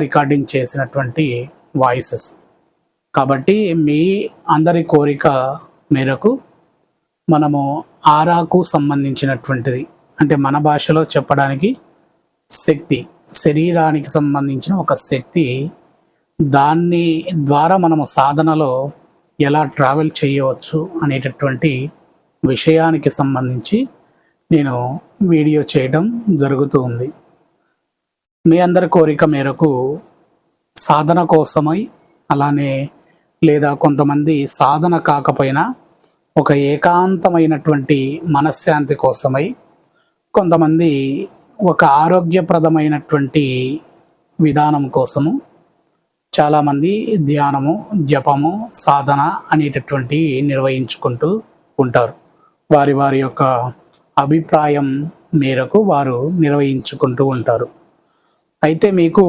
Recording చేసినటువంటి voices. కాబట్టి మీ అందరి కోరిక మేరకు మనము ఆరాకు సంబంధించినటువంటిది, అంటే మన భాషలో చెప్పడానికి శక్తి, శరీరానికి సంబంధించిన ఒక శక్తి, దాన్ని ద్వారా మనము సాధనలో ఎలా ట్రావెల్ చేయవచ్చు అనేటటువంటి విషయానికి సంబంధించి నేను వీడియో చేయడం జరుగుతూ ఉంది. మీ అందరి కోరిక మేరకు సాధన కోసమై, అలానే లేదా కొంతమంది సాధన కాకపోయినా ఒక ఏకాంతమైనటువంటి మనశ్శాంతి కోసమై, కొంతమంది ఒక ఆరోగ్యప్రదమైనటువంటి విధానం కోసము, చాలామంది ధ్యానము, జపము, సాధన అనేటటువంటి నిర్వహించుకుంటూ ఉంటారు. వారి వారి యొక్క అభిప్రాయం మేరకు వారు నిర్వహించుకుంటూ ఉంటారు. అయితే మీకు